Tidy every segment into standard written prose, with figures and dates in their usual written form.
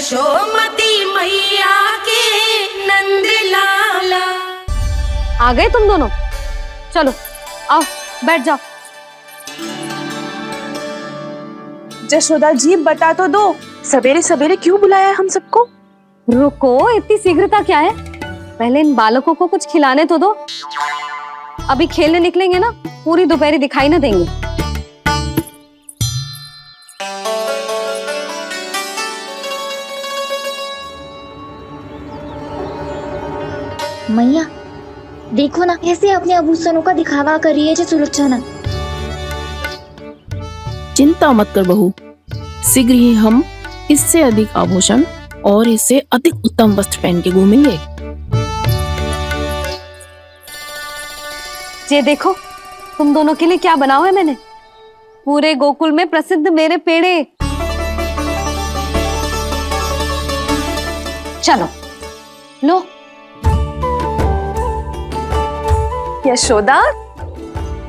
यशोमती मैया के नंद लाला। आ गए तुम दोनों? चलो आओ बैठ जाओ। जशोदा जी बता तो दो, सवेरे सवेरे क्यों बुलाया है हम सबको? रुको, इतनी शीघ्रता क्या है? पहले इन बालकों को कुछ खिलाने तो दो। अभी खेलने निकलेंगे ना, पूरी दोपहर दिखाई ना देंगे। मैया देखो ना कैसे अपने आभूषणों का दिखावा कर रही है जो सुलोचना। चिंता मत कर बहू, शीघ्र ही हम इससे अधिक आभूषण और इससे अधिक उत्तम वस्त्र पहन के घूमेंगे। ये देखो तुम दोनों के लिए क्या बनाओ है मैंने। पूरे गोकुल में प्रसिद्ध मेरे पेड़े। चलो लो। यशोदा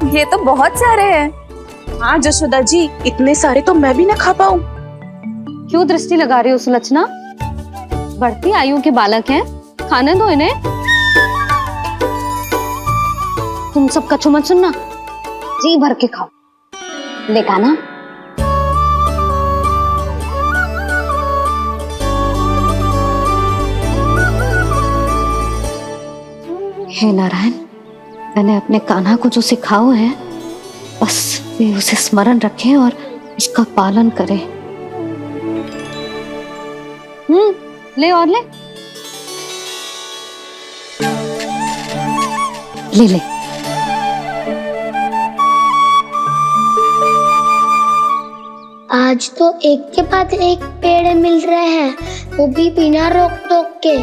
ये तो बहुत सारे हैं। हाँ जशोदा जी, इतने सारे तो मैं भी ना खा पाऊं। क्यों दृष्टि लगा रही हो सुलक्षणा? बढ़ती आयु के बालक हैं, खाने दो इन्हें। तुम सब कछु मत सुनना, जी भर के खाओ। देखा ना? हे नारायण, मैंने अपने कान्हा को जो सिखाओ है बस वे उसे स्मरण रखें और उसका पालन करें। ले और ले ले ले। आज तो एक के बाद एक पेड़ मिल रहे हैं, वो भी बिना रोक टोक के।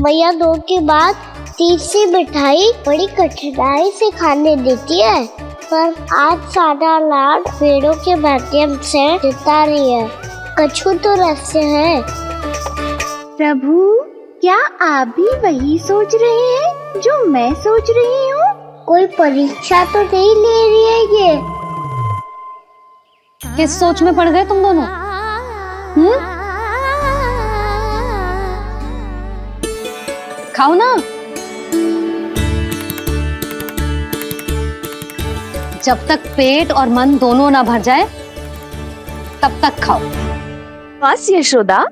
मैया दो के बाद तीसरी मिठाई बड़ी कठिनाई से खाने देती है, पर आज सादा लाड पेड़ों के माध्यम से जिता रही है। कछु तो रहस्य है। प्रभु, क्या आप भी वही सोच रहे हैं जो मैं सोच रही हूँ? कोई परीक्षा तो नहीं ले रही है ये? किस सोच में पड़ गए तुम दोनों? खाओ ना। जब तक पेट और मन दोनों ना भर जाए तब तक खाओ। बस यशोदा,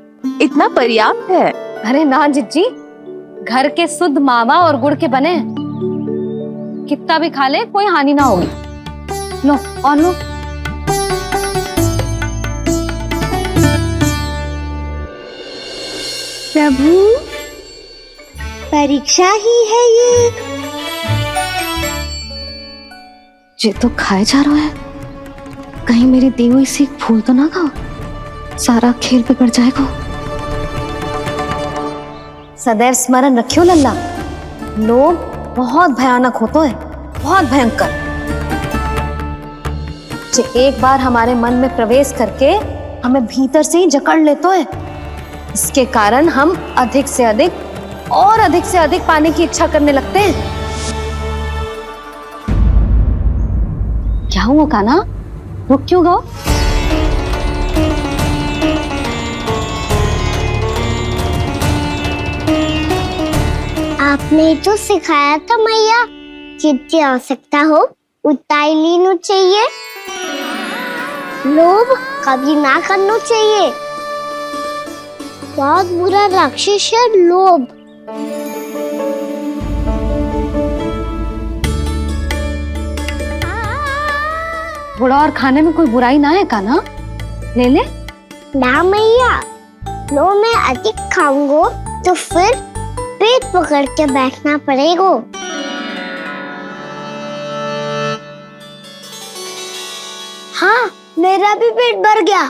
इतना पर्याप्त है। अरे ना जिज्जी, घर के शुद्ध मावा और गुड़ के बने, कितना भी खा ले कोई हानि ना होगी। लो और लो। प्रभु, परीक्षा ही है ये तो खाए जा रहा है। कहीं मेरी दी हुई सीख फूल तो ना खाओ, सारा खेल बिगड़ जाएगा। सदैव स्मरण रखियो लल्ला, लोभ बहुत भयानक होता है, बहुत भयंकर। जो एक बार हमारे मन में प्रवेश करके हमें भीतर से ही जकड़ लेता है, इसके कारण हम अधिक से अधिक और अधिक से अधिक पाने की इच्छा करने लगते हैं। क्या हुआ कान्हा, रुक क्यों गए? आपने तो सिखाया था मैया, जितनी आवश्यकता हो उतना ही लेना चाहिए, लोभ कभी ना करना चाहिए। बहुत बुरा राक्षस है लोभ। थोड़ा और खाने में कोई बुराई ना है कान्हा, ले ले। ना मैया, लो मैं अधिक खाऊंगा तो फिर पेट पकड़ के बैठना पड़ेगा। हाँ, मेरा भी पेट भर गया।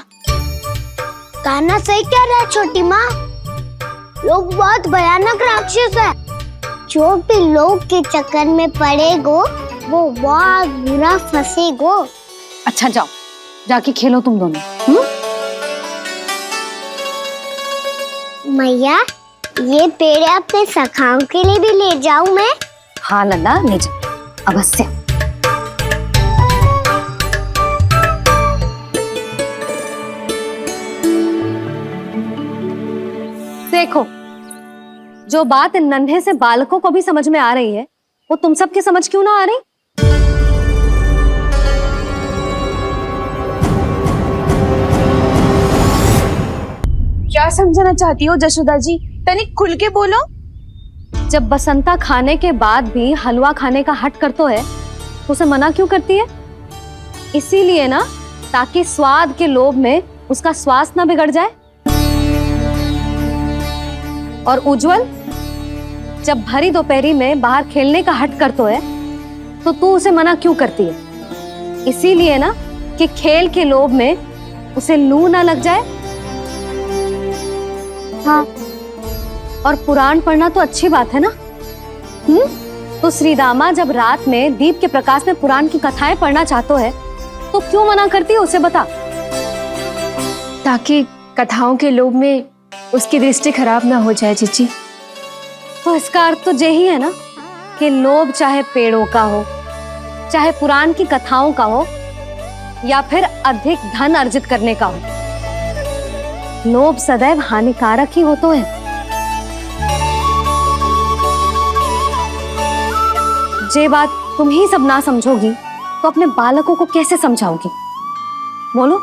कान्हा सही कह रहा है छोटी माँ, लोग बहुत भयानक राक्षस है। जो भी लोग के चक्कर में पड़ेगो वो बहुत बुरा फंसेगो। अच्छा जाओ, जाके खेलो तुम दोनों। मैया, ये पेड़ अपने सखाओं के लिए भी ले जाऊं मैं? हाँ लल्ला, ले जाओ अवश्य। देखो, जो बात इन नन्हे से बालकों को भी समझ में आ रही है, वो तुम सबकी समझ क्यों ना आ रही? क्या समझाना चाहती हो जशोदा जी? तनिक खुल के बोलो। जब बसंता खाने के बाद भी हलवा खाने का हट करतो है, तो उसे मना क्यों करती है? इसीलिए ना, ताकि स्वाद के लोभ में उसका स्वास्थ्य ना बिगड़ जाए। और उज्जवल, जब भरी दोपहरी में बाहर खेलने का हट करतो है, तो तू उसे मना क्यों करती है? इसीलिए ना, कि खेल के लोभ में उसे लू ना लग जाए। हाँ, और पुराण पढ़ना तो अच्छी बात है ना। तो श्रीदामा जब रात में दीप के प्रकाश में पुराण की कथाएं पढ़ना चाहते है, तो क्यों मना करती है? उसे बता। ताकि कथाओं के लोभ में उसकी दृष्टि खराब ना हो जाए जीजी। तो इसका अर्थ तो यही है ना, कि लोभ चाहे पेड़ों का हो, चाहे पुराण की कथाओं का हो, या फिर अधिक धन अर्जित करने का हो, लोभ सदैव हानिकारक ही होता है। जे बात तुम ही सब ना समझोगी, तो अपने बालकों को कैसे समझाओगी? बोलो।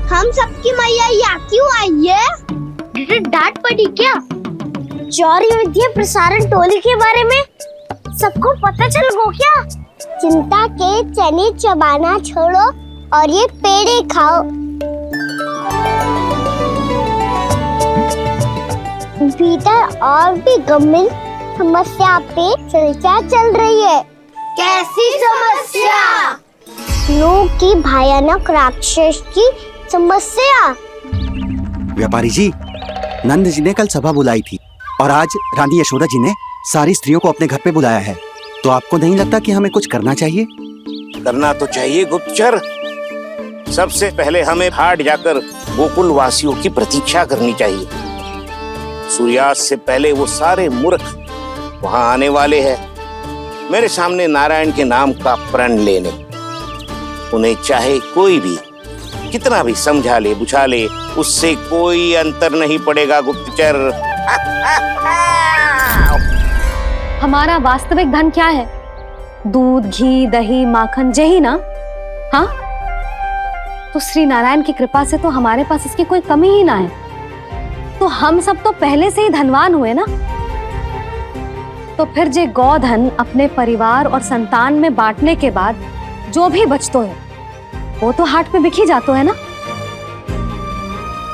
हम सबकी मैया यहाँ क्यों आई है? डांट पड़ी क्या? चौरी विद्या प्रसारण टोली के बारे में सबको पता चल गो क्या? चिंता के चने चबाना छोड़ो और ये पेड़े खाओ। भीतर और भी गंभीर समस्या पे चर्चा चल रही है। कैसी समस्या? लोग की भयानक राक्षस की समस्या। व्यापारी जी, नंद जी ने कल सभा बुलाई थी और आज रानी यशोदा जी ने सारी स्त्रियों को अपने घर पे बुलाया है। तो आपको नहीं लगता कि हमें कुछ करना चाहिए? करना तो चाहिए गुप्तचर। सबसे पहले हमें हाट जाकर गोकुल वासियों की प्रतीक्षा करनी चाहिए। सूर्यास्त से पहले वो सारे मूर्ख वहां आने वाले हैं, मेरे सामने नारायण के नाम का प्रण लेने। उन्हें चाहे कोई भी कितना भी समझा ले बुझा ले, उससे कोई अंतर नहीं पड़ेगा गुप्तचर। हमारा वास्तविक धन क्या है? दूध, घी, दही, माखन, यही ना? हाँ, तो श्री नारायण की कृपा से तो हमारे पास इसकी कोई कमी ही ना है। तो हम सब तो पहले से ही धनवान हुए ना। तो फिर जे गोधन अपने परिवार और संतान में बांटने के बाद जो भी बचतो है, वो तो हाट पे बिखी जातो है ना।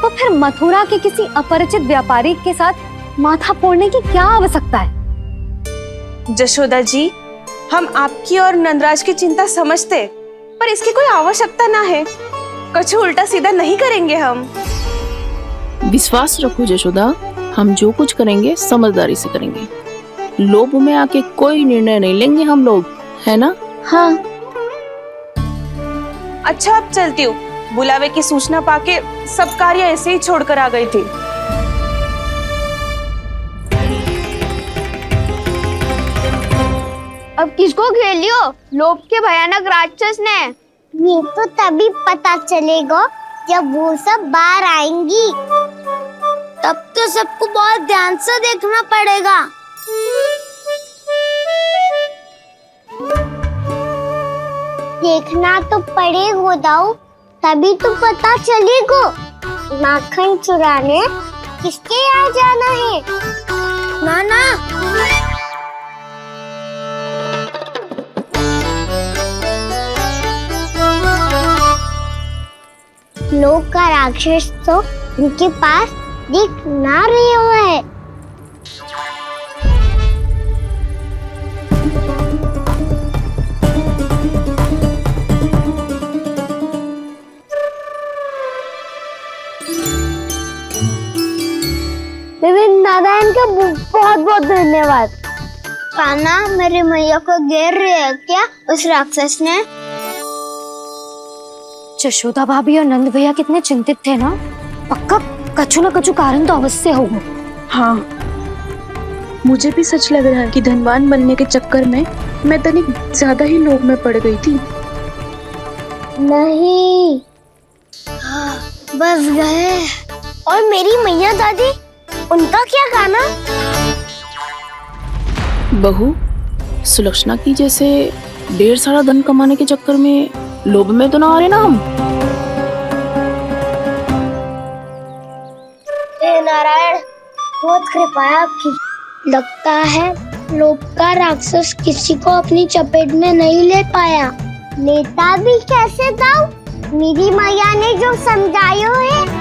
तो फिर मथुरा के किसी अपरिचित व्यापारी के साथ माथा फोड़ने की क्या आवश्यकता है? जशोदा जी, हम आपकी और नंदराज की चिंता समझते, पर इसकी कोई आवश्यकता ना है। कुछ उल्टा सीधा नहीं करेंगे हम। विश्वास रखो जशोदा, हम जो कुछ करेंगे समझदारी से करेंगे। लोभ में आके कोई निर्णय नहीं लेंगे हम लोग, है ना? हाँ। अच्छा, अब चलती हूँ। बुलावे की सूचना पाके सब कार्य ऐसे ही छोड़कर आ गई थी। अब किसको घेर लियो? लोभ के भयानक राक्षस ने। ये तो तभी पता चलेगा जब वो सब बाहर आएंगी। तब तो सबको बहुत ध्यान से देखना पड़ेगा। देखना तो पड़ेगा दाऊ, तभी तो पता चलेगा माखन चुराने किसके यहाँ जाना है। नाना, लोग का राक्षस तो उनके पास दिख ना रहे हुआ है। नारायण का बहुत बहुत धन्यवाद। कान्हा, मेरे मैया को घेर रहे है क्या उस राक्षस ने? यशोदा भाभी और नंद भैया कितने चिंतित थे ना। पक्का कछु ना कछु कारण तो अवश्य होगा। हाँ, मुझे भी सच लग रहा है कि धनवान बनने के चक्कर में मैं तनिक ज्यादा ही लोभ में पड़ गई थी। नहीं, बस गए। और मेरी मैया दादी, उनका क्या गाना? बहू, सुलक्षणा की जैसे ढेर सारा धन कमाने के चक्कर में लोभ में तो ना आ रहे ना हम। हे नारायण, बहुत कृपा है आपकी। लगता है लोभ का राक्षस किसी को अपनी चपेट में नहीं ले पाया। लेता भी कैसे दाऊ? मेरी मैया ने जो समझायो है।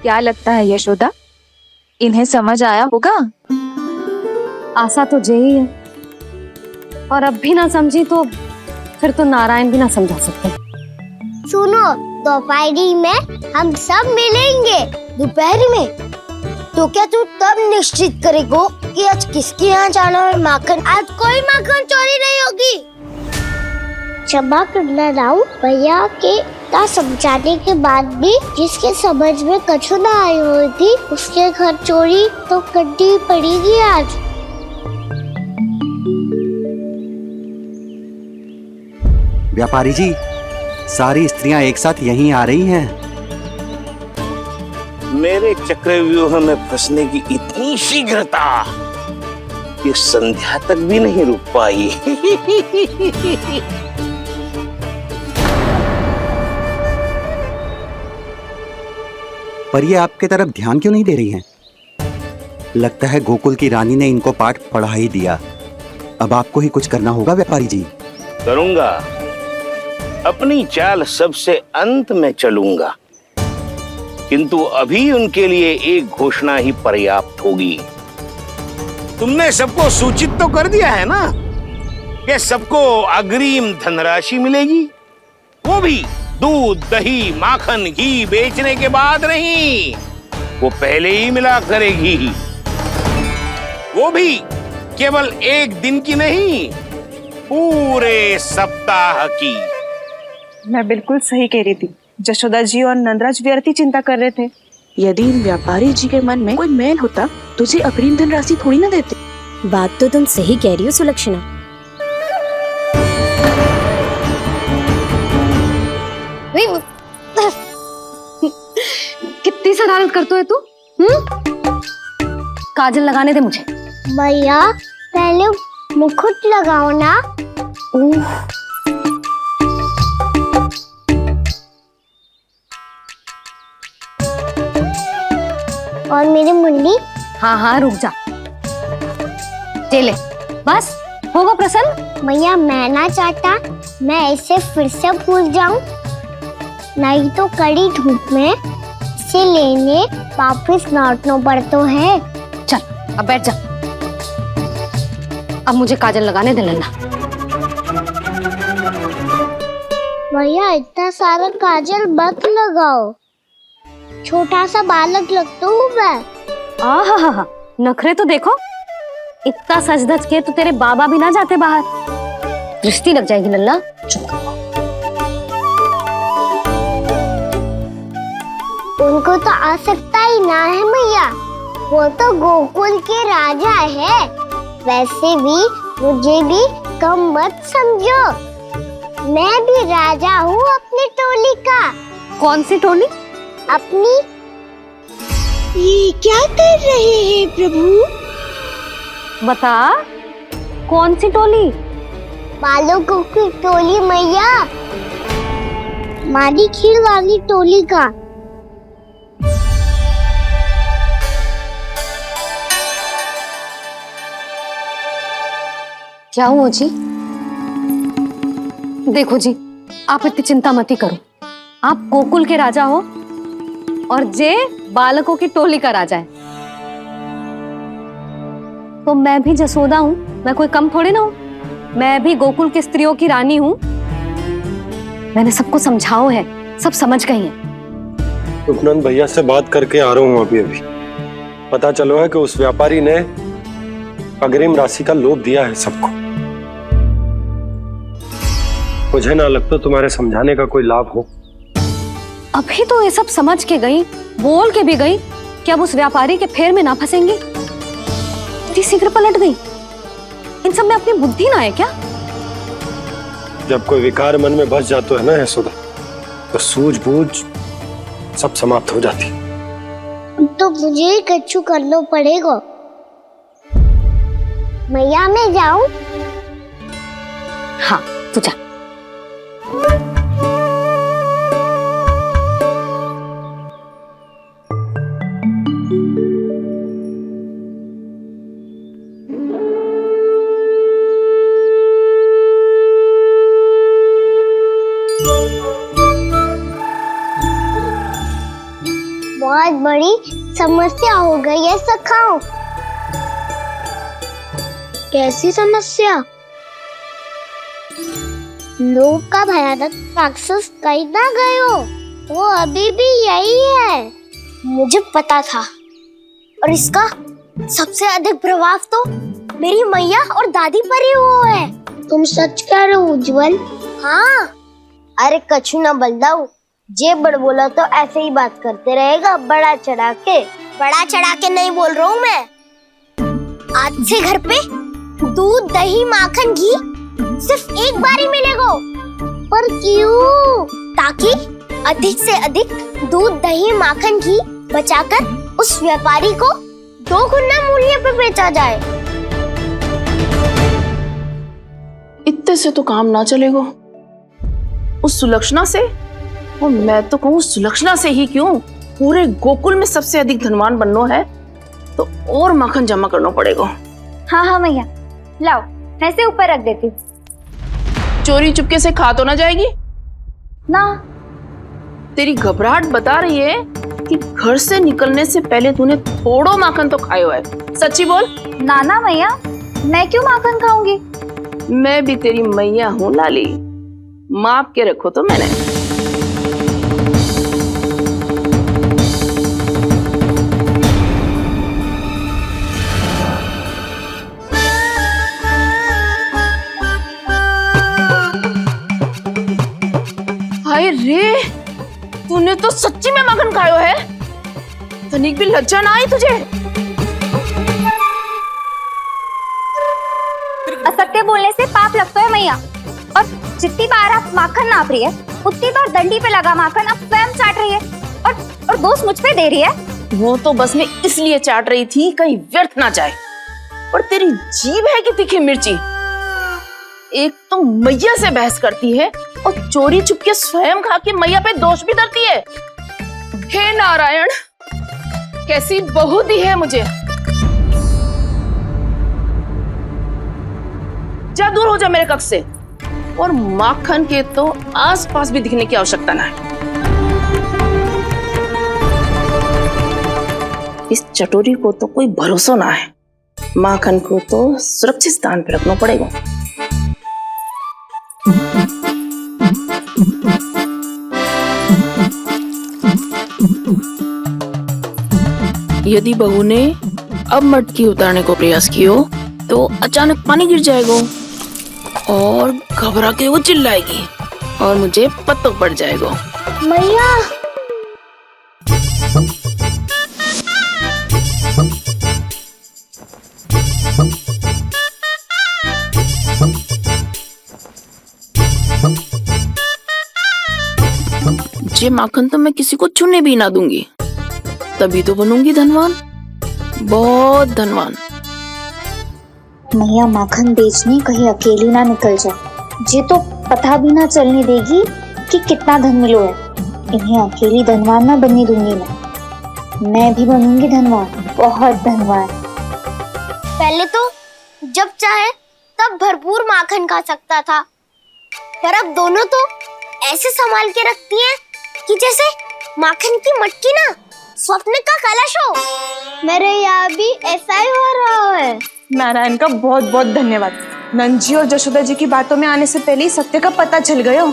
क्या लगता है यशोदा, इन्हें समझ आया होगा? आशा तो यही है, और अब भी ना समझी तो फिर तो नारायण भी ना समझा सकते। सुनो, दोपहरी में हम सब मिलेंगे। दोपहर में? तो क्या तू तब निश्चित करेगो कि आज किसके यहाँ जाना है माखन? आज कोई माखन चोरी नहीं होगी। क्षमा करना राव, भैया के का समझाने के बाद भी जिसके समझ में कछु ना आई हुई थी, उसके घर चोरी तो करनी पड़ेगी आज। व्यापारी जी, सारी स्त्रियां एक साथ यहीं आ रही हैं। मेरे चक्रव्यूह में फंसने की इतनी शीघ्रता कि संध्या तक भी नहीं रुक पाई। पर ये आपके तरफ ध्यान क्यों नहीं दे रही हैं? लगता है गोकुल की रानी ने इनको पाठ पढ़ा ही दिया। अब आपको ही कुछ करना होगा व्यापारी जी। करूंगा, अपनी चाल सबसे अंत में चलूंगा, किंतु अभी उनके लिए एक घोषणा ही पर्याप्त होगी। तुमने सबको सूचित तो कर दिया है ना कि सबको अग्रिम धनराशि मिलेगी, वो भी दूध, दही, माखन, घी बेचने के बाद नहीं, वो पहले ही मिला करेगी। वो भी केवल एक दिन की नहीं, पूरे सप्ताह की। मैं बिल्कुल सही कह रही थी। जशोदा जी और नंदराज व्यर्थ ही चिंता कर रहे थे। यदि इन व्यापारी जी के मन में कोई मैल होता, तुझे अग्रिम धनराशि थोड़ी ना देते। बात तो तुम सही कह रही हो सुलक्षणा। कितनी शरारत करते है तू? काजल लगाने दे मुझे। भैया, पहले मुकुट लगाओ ना। और मेरी मुंडी? हाँ हाँ, रुक जा। ले बस, होगा प्रसन्न? भैया, मैं ना चाहता मैं ऐसे फिर से भूल जाऊं, नहीं तो कड़ी धूप में इसे लेने वापस लौटना पड़ता है। चल अब बैठ जा। अब मुझे काजल लगाने दे लल्ला। भैया, इतना सारा काजल मत लगाओ, छोटा सा बालक लगता हूँ मैं। आहा, नखरे तो देखो। इतना सज धज के तो तेरे बाबा भी ना जाते बाहर, दृष्टि लग जाएगी लल्ला। उनको तो आ सकता ही ना है भैया, वो तो गोकुल के राजा है। वैसे भी मुझे भी कम मत समझो, मैं भी राजा हूँ अपनी टोली का। कौन सी टोली? अपनी। ये क्या कर रहे हैं प्रभु? बता, कौन सी टोली? बालकों की टोली मैया, मारी खीर वाली टोली का। क्या हुआ जी? देखो जी, आप इतनी चिंता मत ही करो। आप गोकुल के राजा हो और जे बालकों की टोली का राजा है, तो मैं भी जसोदा हूँ, मैं कोई कम थोड़ी ना हूँ। मैं भी गोकुल की स्त्रियों की रानी हूँ। मैंने सबको समझाओ है, सब समझ गई हैं। उपनंद भैया से बात करके आ रहा हूँ अभी। पता चलो है कि उस व्यापारी ने अग्रिम राशि का लोभ दिया है सबको। मुझे ना लगता तुम्हारे समझाने का कोई लाभ हो। अभी तो ये सब समझ के गई, बोल के भी गई कि अब उस व्यापारी के फेर में ना फंसेंगी। इतनी शीघ्र पलट गई। इन सब में अपनी बुद्धि ना है क्या? जब कोई विकार मन में बस जाता है ना यशोदा, तो सूझबूझ सब समाप्त हो जाती। तो मुझे ही कच्चू करना पड़ेगा। मैया मैं जाऊं? हाँ तू जा। बहुत बड़ी समस्या हो गई है सखाओ। कैसी समस्या? लोभ का भयानक राक्षस कहीं ना गयो, वो अभी भी यही है। मुझे पता था। और इसका सबसे अधिक प्रभाव तो मेरी मैया और दादी पर ही हुआ है। तुम सच कह रहे हो उज्जवल? हाँ। अरे कछु ना बलदाऊ, जे बड़ बोला तो ऐसे ही बात करते रहेगा बड़ा चढ़ा के। बड़ा चढ़ा के नहीं बोल रहा हूँ मैं। आज से घर पे दूध दही माखन घी सिर्फ एक बार ही मिलेगा। पर क्यों? ताकि अधिक से अधिक दूध दही माखन घी बचाकर उस व्यापारी को 2 गुना मूल्य पे बेचा जाए। इतने से तो काम ना चलेगा। उस सुलक्षणा से, और मैं तो कहूँ सुलक्षणा से ही क्यों, पूरे गोकुल में सबसे अधिक धनवान बनना है तो और माखन जमा करना पड़ेगा। हाँ हाँ मैया, लाओ मैं इसे ऊपर रख देती हूँ। चोरी चुपके से खा तो ना जाएगी ना? तेरी घबराहट बता रही है कि घर से निकलने से पहले तूने थोड़ो माखन तो खाया है। सच्ची बोल। ना ना मैया, मैं क्यों माखन खाऊंगी? मैं भी तेरी मैया हूँ लाली, माप के रखो तो मैंने। हाय रे, तूने तो सच्ची में माखन खायो है। तनिक भी लज्जा ना आई तुझे? असत्य बोलने से पाप लगता है मैया। और जितनी बार आप माखन नाप रही है उतनी बार डंडी पे लगा माखन आप स्वयं चाट रही है और दोष मुझ पे दे रही है। वो तो बस मैं इसलिए चाट रही थी कहीं व्यर्थ ना जाए। और तेरी जीभ है कि तीखी मिर्ची। एक तो मैया से बहस करती है और चोरी चुपके स्वयं खा के मैया पे दोष भी धरती है। हे नारायण, कैसी बहू दी है मुझे। जा दूर हो जा मेरे कक्ष से, और माखन के तो आसपास भी दिखने की आवश्यकता ना है। इस चटोरी को तो कोई भरोसा ना है। माखन को तो सुरक्षित स्थान पर रखना पड़ेगा। यदि बहू ने अब मटकी उतारने को प्रयास किया तो अचानक पानी गिर जाएगा और घबरा के वो चिल्लाएगी और मुझे पता पड़ जाएगा। मैया ये माखन तो मैं किसी को छूने भी ना दूंगी, तभी तो बनूंगी धनवान, बहुत धनवान। मैया माखन बेचने कहीं अकेली ना निकल जाए। ये तो पता भी ना चलने देगी कि कितना धन मिलो है। इन्हें अकेली धनवान ना बनने दूंगी मैं भी बनूंगी धनवान, बहुत धनवान। पहले तो जब चाहे तब भरपूर माखन खा सकता था, पर अब दोनों तो ऐसे संभाल के रखती हैं कि जैसे माखन की मटकी ना स्वप्न का कलश हो। मेरे यहाँ भी ऐसा ही हो रहा है। नारायण का बहुत बहुत धन्यवाद। नंजी और जशोदा जी की बातों में आने से पहले ही सत्य का पता चल गया।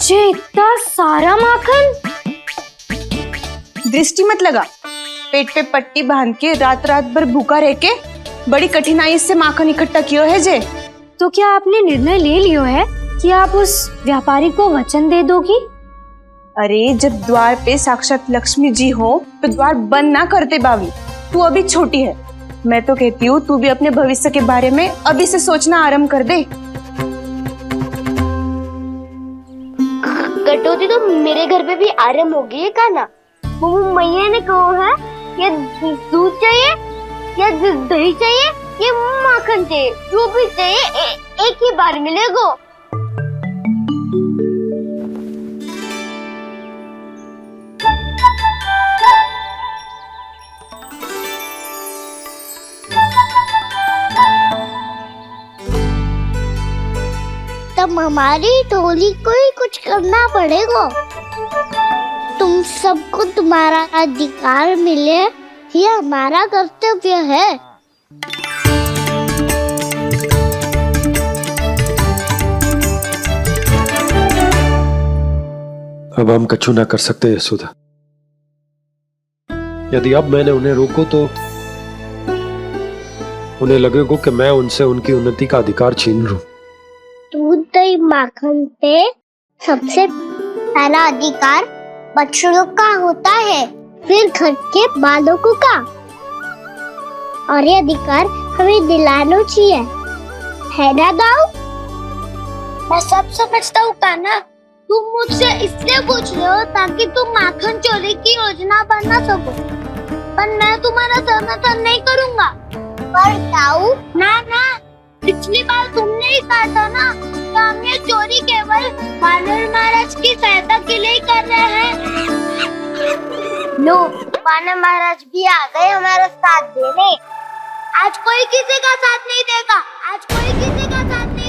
ये इतना सारा माखन? दृष्टि मत लगा। पेट पे पट्टी बांध के रात रात भर भूखा रह के बड़ी कठिनाई से माखन इकट्ठा किया है जे। तो क्या आपने निर्णय ले लियो है कि आप उस व्यापारी को वचन दे दोगी? अरे जब द्वार पे साक्षात लक्ष्मी जी हो तो द्वार बंद ना करते बावी। तू अभी छोटी है, मैं तो कहती हूँ तू भी अपने भविष्य के बारे में अभी से सोचना आरंभ कर दे। कटौती तो मेरे घर पे भी आरंभ हो गई है काना। वो मैया ने कहा है ये दूध चाहिए या दही चाहिए ये माखन चाहिए, जो भी चाहिए एक ही बार मिलेगा। तब हमारी टोली को ही कुछ करना पड़ेगा। तुम सबको तुम्हारा अधिकार मिले ये हमारा कर्तव्य है। अब हम कछु ना कर सकते यशोदा। यदि अब मैंने उन्हें रोको तो उन्हें लगेगा कि मैं उनसे उनकी उन्नति का अधिकार छीन लूं। दूध दही माखन पे सबसे पहला अधिकार बछड़ों का होता है, फिर घर के बालकों का, और ये अधिकार हमें दिलाना चाहिए, है ना दाऊ? मैं सब समझता हूँ कान्हा, तुम मुझसे इसलिए पूछ रहे हो ताकि तुम माखन चोरी की योजना बना सको, पर मैं तुम्हारा समर्थन नहीं करूँगा। पर दाऊ ना, पिछली बार तुमने ही कहा था ना कि हम ये चोरी केवल वानर महाराज की सहायता के लिए कर रहे हैं। लो, वानर महाराज भी आ गए हमारा साथ देने। आज कोई किसी का साथ नहीं देगा, आज कोई किसी का साथ नहीं